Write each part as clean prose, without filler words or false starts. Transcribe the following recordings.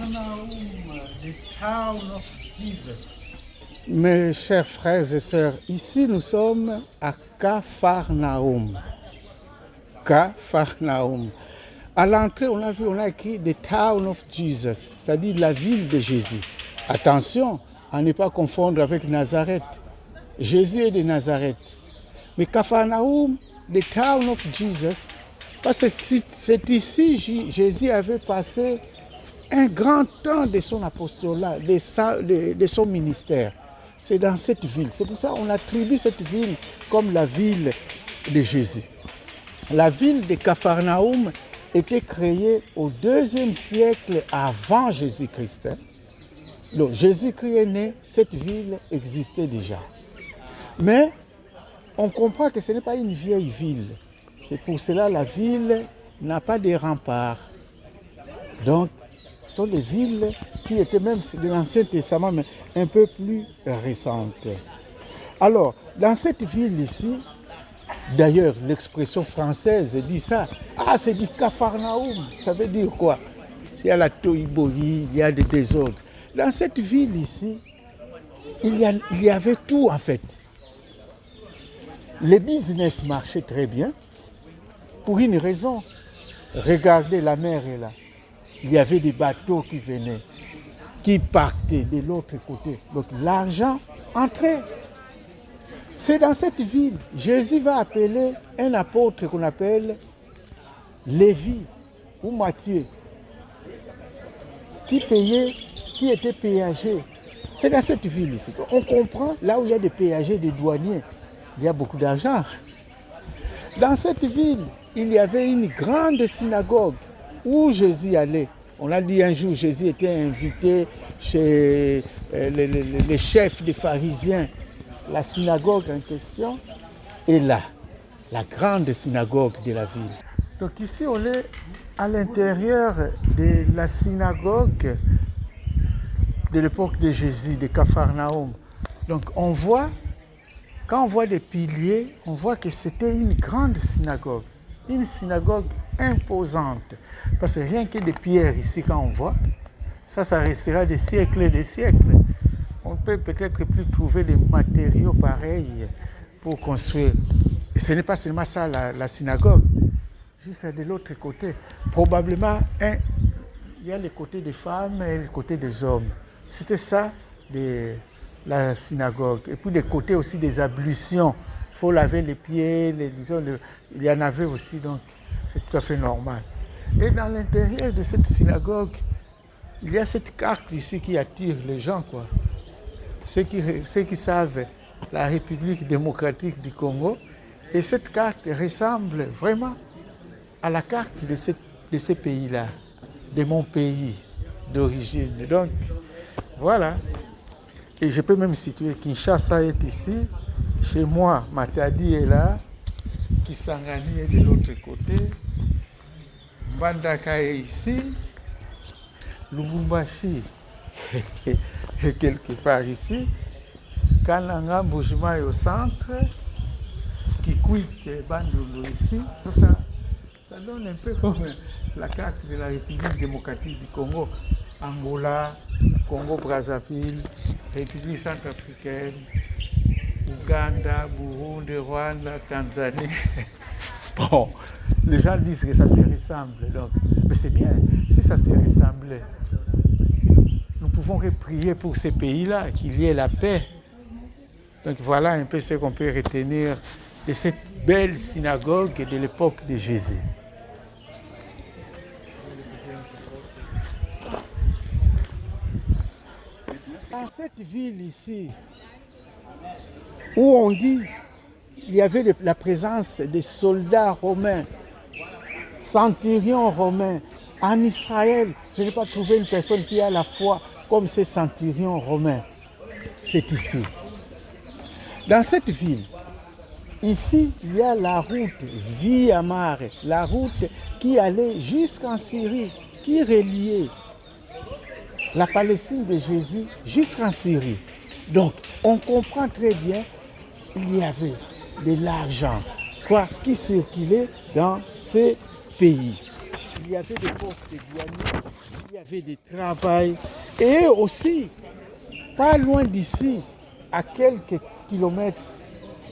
Capernaum, the town of Jesus. Mes chers frères et sœurs, ici nous sommes à Capharnaüm. Capharnaüm. À l'entrée, on a écrit The Town of Jesus, c'est-à-dire la ville de Jésus. Attention à ne pas confondre avec Nazareth. Jésus est de Nazareth. Mais Capharnaüm, The Town of Jesus, parce que c'est ici Jésus avait passé un grand temps de son apostolat, de son ministère. C'est dans cette ville. C'est pour ça qu'on attribue cette ville comme la ville de Jésus. La ville de Capharnaüm était créée au IIe siècle avant Jésus-Christ. Donc Jésus-Christ est né, cette ville existait déjà. Mais on comprend que ce n'est pas une vieille ville. C'est pour cela que la ville n'a pas de remparts. Donc, ce sont des villes qui étaient même de l'Ancien Testament, mais un peu plus récentes. Alors, dans cette ville ici, d'ailleurs, l'expression française dit ça. Ah, c'est du Capharnaüm. Ça veut dire quoi? Il y a la toïboï, il y a des désordres. Dans cette ville ici, il y avait tout en fait. Les business marchaient très bien. Pour une raison, regardez, la mer est là. Il y avait des bateaux qui venaient, qui partaient de l'autre côté. Donc l'argent entrait. C'est dans cette ville, Jésus va appeler un apôtre qu'on appelle Lévi ou Matthieu, qui était péager. C'est dans cette ville ici. On comprend, là où il y a des péagers, des douaniers, il y a beaucoup d'argent. Dans cette ville, il y avait une grande synagogue où Jésus allait. On a dit un jour, Jésus était invité chez les chefs des pharisiens. La synagogue en question est là, la grande synagogue de la ville. Donc ici, on est à l'intérieur de la synagogue de l'époque de Jésus, de Capharnaüm. Donc on voit, quand on voit des piliers, on voit que c'était une grande synagogue imposante. Parce que rien que des pierres ici, quand on voit, ça restera des siècles et des siècles. On peut peut-être plus trouver des matériaux pareils pour construire. Et ce n'est pas seulement ça la synagogue, juste de l'autre côté. Probablement, il y a le côté des femmes et le côté des hommes. C'était ça la synagogue. Et puis le côté aussi des ablutions. Il faut laver les pieds, il y en avait aussi, donc c'est tout à fait normal. Et dans l'intérieur de cette synagogue, il y a cette carte ici qui attire les gens, quoi. Ceux qui savent la République démocratique du Congo. Et cette carte ressemble vraiment à la carte de ces pays-là, de mon pays d'origine. Donc, voilà. Et je peux même situer Kinshasa est ici. Chez moi, Matadi est là. Kisangani est de l'autre côté. Mbandaka est ici. Lubumbashi est quelque part ici. Kananga, Mbujima est au centre. Kikwit est Bandundu ici. Tout ça, ça donne un peu comme la carte de la République démocratique du Congo. Angola, Congo-Brazzaville, République centrafricaine, Ouganda, Burundi, Rwanda, Tanzanie. Bon, les gens disent que ça se ressemble. Donc. Mais c'est bien, si ça se ressemblait. Nous pouvons prier pour ces pays-là, qu'il y ait la paix. Donc voilà un peu ce qu'on peut retenir de cette belle synagogue de l'époque de Jésus. Dans cette ville ici, où on dit qu'il y avait la présence des soldats romains, centurions romains, en Israël, je n'ai pas trouvé une personne qui a la foi comme ces centurions romains. C'est ici. Dans cette ville, ici, il y a la route Via Mare, la route qui allait jusqu'en Syrie, qui reliait la Palestine de Jésus jusqu'en Syrie. Donc, on comprend très bien qu'il y avait de l'argent qui circulait dans ces pays. Il y avait des postes douaniers il y avait des travail. Et aussi, pas loin d'ici, à quelques kilomètres,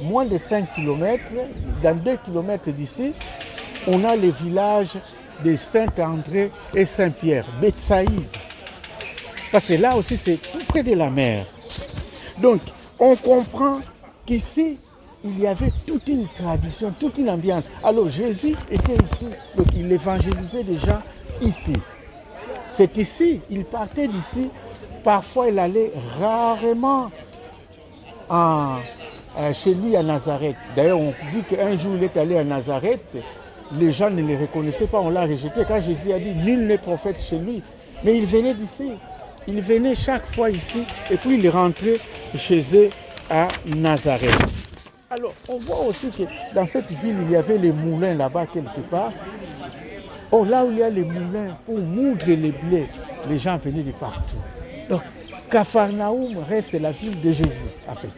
moins de 5 kilomètres, dans 2 kilomètres d'ici, on a le village de Saint-André et Saint-Pierre, Betsaïde. Parce que là aussi, c'est tout près de la mer. Donc, on comprend qu'ici, il y avait toute une tradition, toute une ambiance. Alors, Jésus était ici, donc il évangélisait déjà ici. C'est ici, il partait d'ici. Parfois, il allait rarement chez lui à Nazareth. D'ailleurs, on dit qu'un jour, il est allé à Nazareth. Les gens ne le reconnaissaient pas, on l'a rejeté. Quand Jésus a dit, nul n'est prophète chez lui. Mais il venait d'ici. Il venait chaque fois ici et puis il rentrait chez eux à Nazareth. Alors, on voit aussi que dans cette ville, il y avait les moulins là-bas quelque part. Oh, là où il y a les moulins pour moudre les blés, les gens venaient de partout. Donc, Capharnaüm reste la ville de Jésus, en fait.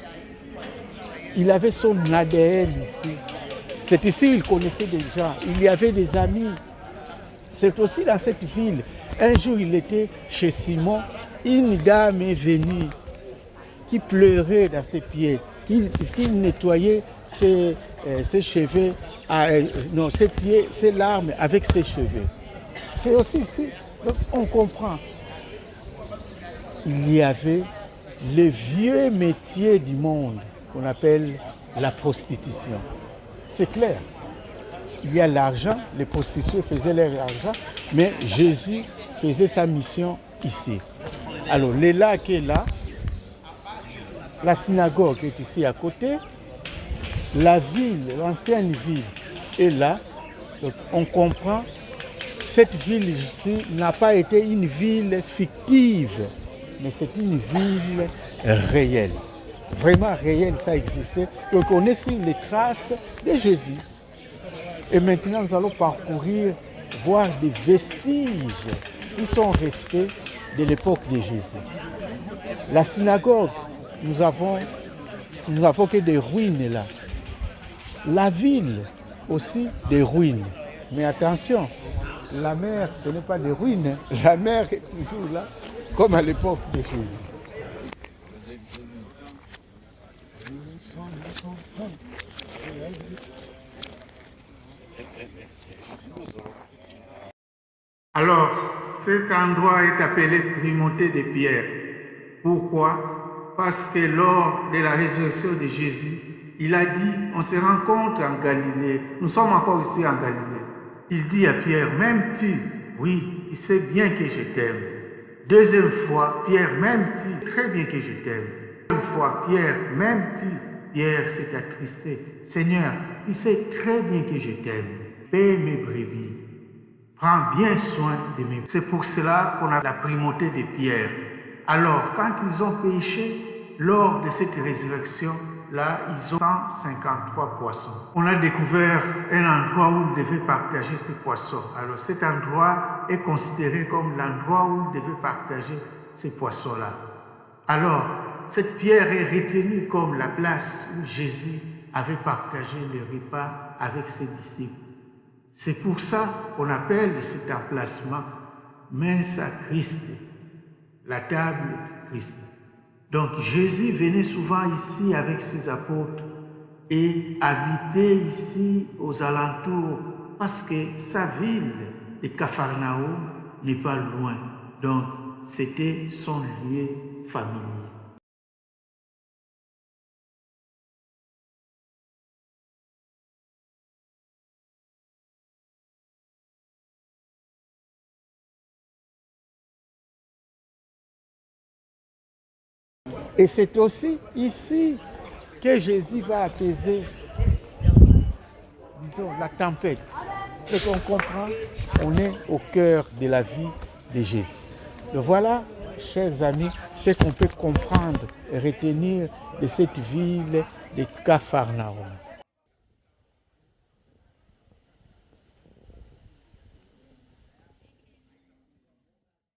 Il avait son ADN ici. C'est ici qu'il connaissait des gens. Il y avait des amis. C'est aussi dans cette ville. Un jour, il était chez Simon. Une dame est venue qui pleurait dans ses pieds, qui nettoyait ses cheveux, non, ses pieds, ses larmes avec ses cheveux. C'est aussi ici. Donc, on comprend. Il y avait le vieux métier du monde qu'on appelle la prostitution. C'est clair. Il y a l'argent, les prostituées faisaient leur argent, mais Jésus faisait sa mission ici. Alors, le lac est là, la synagogue est ici à côté, la ville, l'ancienne ville est là. Donc, on comprend, cette ville ici n'a pas été une ville fictive, mais c'est une ville réelle. Vraiment réelle, ça existait. Donc, on est sur les traces de Jésus. Et maintenant, nous allons parcourir, voir des vestiges qui sont restés de l'époque de Jésus. La synagogue, nous avons que des ruines là. La ville, aussi des ruines. Mais attention, la mer, ce n'est pas des ruines. La mer est toujours là, comme à l'époque de Jésus. Alors, cet endroit est appelé Primauté de Pierre. Pourquoi? Parce que lors de la résurrection de Jésus, il a dit, on se rencontre en Galilée. Nous sommes encore ici en Galilée. Il dit à Pierre, m'aimes-tu? Oui, tu sais bien que je t'aime. Deuxième fois, Pierre, m'aimes-tu? Très bien que je t'aime. Deuxième fois, Pierre, m'aimes-tu? Pierre s'est attristé. Seigneur, tu sais très bien que je t'aime. Paie mes brebis. Prends bien soin de mes brebis. C'est pour cela qu'on a la primauté de Pierre. Alors, quand ils ont péché, lors de cette résurrection, là, ils ont 153 poissons. On a découvert un endroit où ils devaient partager ces poissons. Alors, cet endroit est considéré comme l'endroit où ils devaient partager ces poissons-là. Alors, cette pierre est retenue comme la place où Jésus avait partagé le repas avec ses disciples. C'est pour ça qu'on appelle cet emplacement Mensa Christi, la table de Christ. Donc Jésus venait souvent ici avec ses apôtres et habitait ici aux alentours parce que sa ville de Capharnaüm n'est pas loin. Donc c'était son lieu familier. Et c'est aussi ici que Jésus va apaiser, disons, la tempête. Et qu'on comprend, on est au cœur de la vie de Jésus. Donc voilà, chers amis, ce qu'on peut comprendre et retenir de cette ville de Capharnaüm.